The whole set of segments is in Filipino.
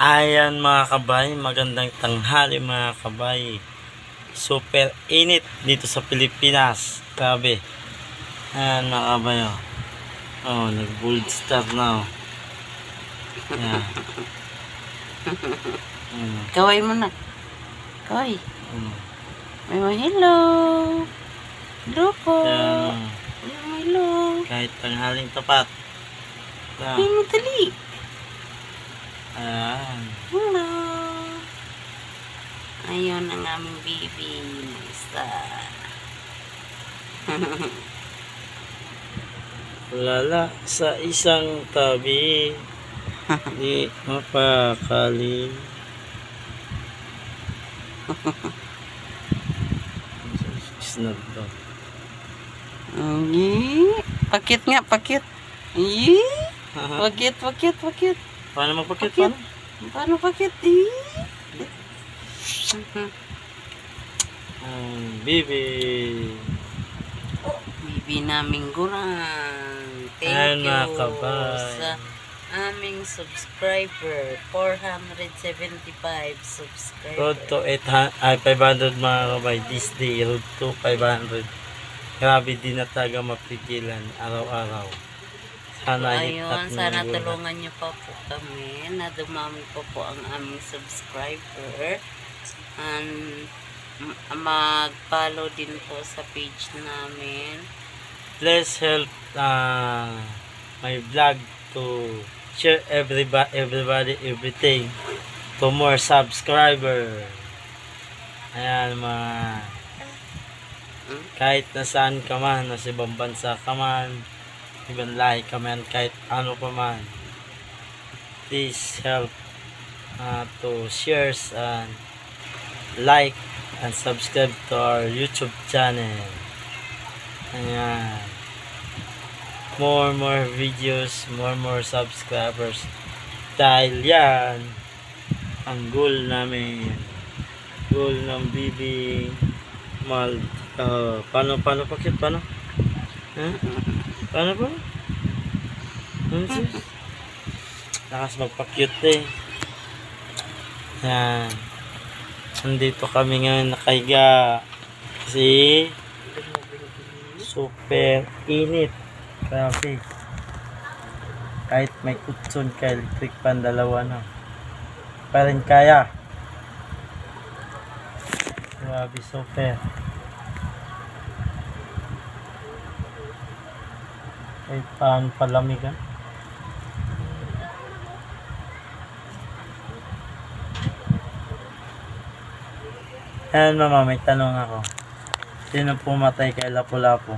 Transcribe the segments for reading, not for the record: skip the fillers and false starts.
Ayan mga kabay, magandang tanghali mga kabay. Super init dito sa Pilipinas. Grabe. Ayan mga kabay, oh. Oh, nag-bold star na, oh. Ayan. Kaway mo na. Kaway. May hello. Hello po. Ayan, oh. Hello. Kahit tanghaling tapat. Ay, madali. Ayan. Hello. Ayun ang aming baby. Isa. Lala sa isang tabi. Di mapakali. Snap daw. Pakit nga, pakit. Iyi. Pakit. Paano magpakit? Pakit. Paano pakit? Bibi. Bibi naming gurang. Ayan, Thank mga you kabay. sa aming subscriber. 475 subscriber. Road to 500 mga kabay. This day, road to 500. Grabe, di na taga mapigilan araw-araw. Sana Ayun, sana tulungan niyo pa po kami na dumami pa po ang aming subscriber. And mag-follow din po sa page namin. Please help my vlog to share everybody, everything to more subscriber. Ayan mga kahit nasaan ka man, nasa ibang bansa ka man, ibang lahi ka man, kahit ano pa man, please help to share and like and subscribe to our YouTube channel. Ayan. More videos, more subscribers. Dahil yan ang goal namin. Goal ng Bibi Mal. Paano pakit? Paano? Paano ba? Lakas magpa-cute eh. Yan. Nandito kami ngayon nakahiga. Kasi super init. Grabe. Kahit may kutson ka, electric pan, dalawa na. Pa rin kaya. Grabe, super. Kahit paano palamigan. Ayan mama, may tanong ako. Sino pumatay kay Lapu-Lapu?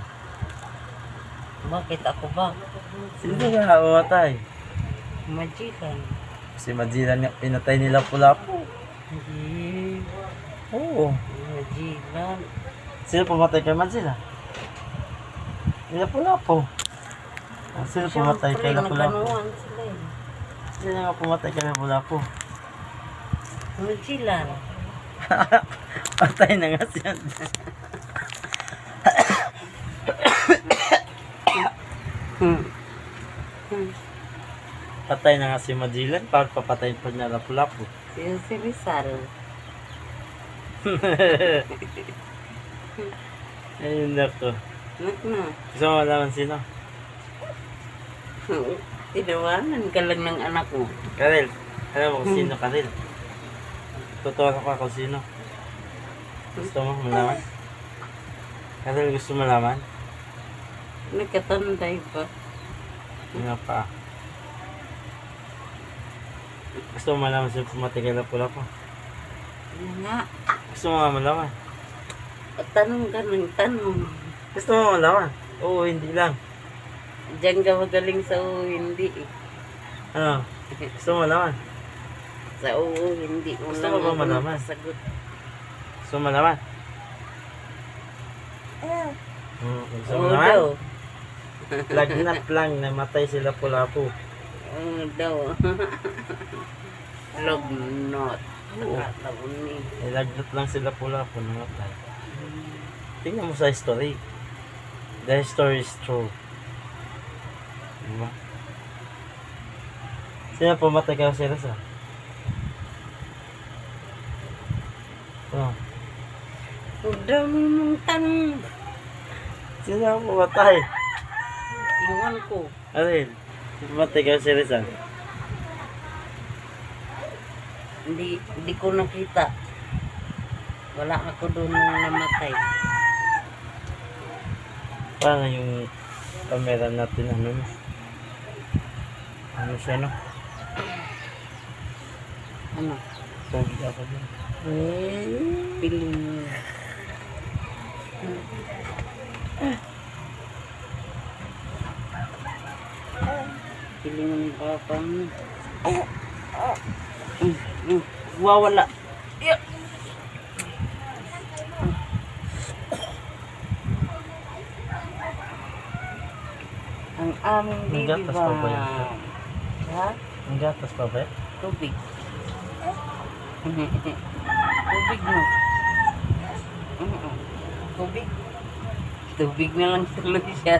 Bakit ako ba? Sino nga pumatay? Majikan. Si Majilan nga pinatay ni Lapu-Lapu. Hindi. Oo. Majikan. Sino pumatay kay Majilan? Ni Lapu-Lapu. Sino pumatay kay Lapu-Lapu? Nagkanuan sila eh. Sino nga pumatay kay Lapu-Lapu? Majilan. Patay na nga siya. Patay na nga si Majilan. Bakit papatayin pa niya Lapu-Lapu? Si Rizal. Ayun ako. Anak na. Gusto mo malaman sino? Tinawanan ka lang ng anak mo. Karel. Alam mo kung sino, Karel? Totoo ka kung sino. Gusto mo malaman? Karel, gusto mo malaman? Nagkatanday pa. Ano pa? Gusto mo malaman sino pumatay kay Lapu-Lapu? Ano nga? Gusto mo nga malaman? Tanong ka ng tanong. Gusto mo malaman? Oo, hindi lang. Diyan ka magaling sa oo, hindi eh. Ano? Gusto mo malaman? Sa oo, hindi mo Gusto lang mo ba ako malaman? nakasagot. Gusto mo malaman? Gusto mo Oo malaman? daw. Lagnat lang, namatay si Lapu-Lapu. Oo daw. Lognot. Oo. Nakataon eh. Lagnat lang si Lapu-Lapu, namatay. Tingnan mo sa history. The history is true. Diba? Sino pumatay kay Jose Rizal? Dami mong tanong. Sino ang pumatay? Iwan ko. Alin? Pumatay ka si Rizal. Hindi ko nakita. Wala ako doon nung namatay. Paano yung camera natin, ano na? Ano siya, no? Ano? Pogi ako din. Piling mo. Piling mo ng papa mo. Wawala. Yeah. Ang aming May baby gatas pa ba yan? bomb. Ha? Ang gatas pa ba? Tubig. Tubig mo. Tubig. Tubig na lang tuloy siya.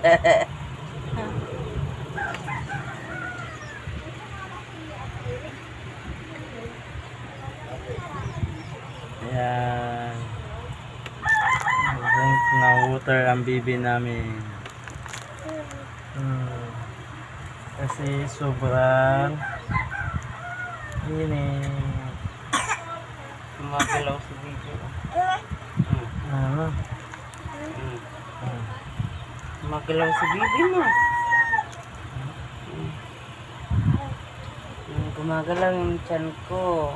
Ayan. Drink na water ang bibi namin. Kasi sobrang init. Gumagalaw sa video. Ano? Gumagalaw sa bibi mo. Gumagalaw yung tiyan ko.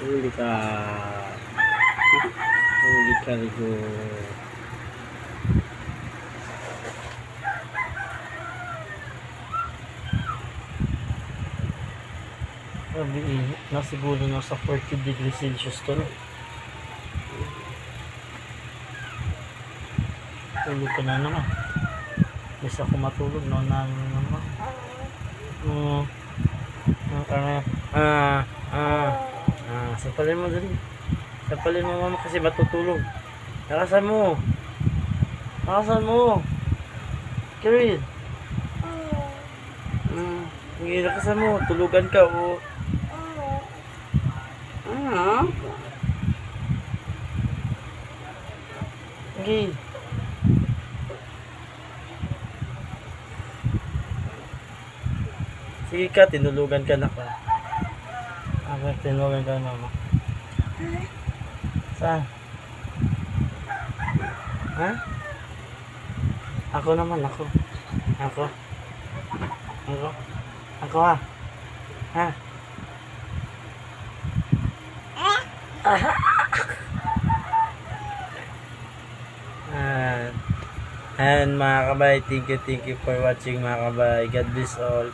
Huli ka. Huli ka, Rigo. Sabi, nasiguro na sa 40 degrees Celsius to, no? Tulog ka na naman. Bisa ako matulog, no? Naman. Sampalin mo dali. Sampalin mo, mama, kasi matutulog. Nakasan mo. Nakasan mo. Kirill. Hindi, nakasan mo. Tulugan ka, o. Okay. Sige ka, tinulugan ka na ka. Okay, tinulugan ka na, mama. Saan? Ha? Ako naman, ako. Ako. Ako, ha? Ha? And mga kabay, thank you for watching mga kabay. God bless all.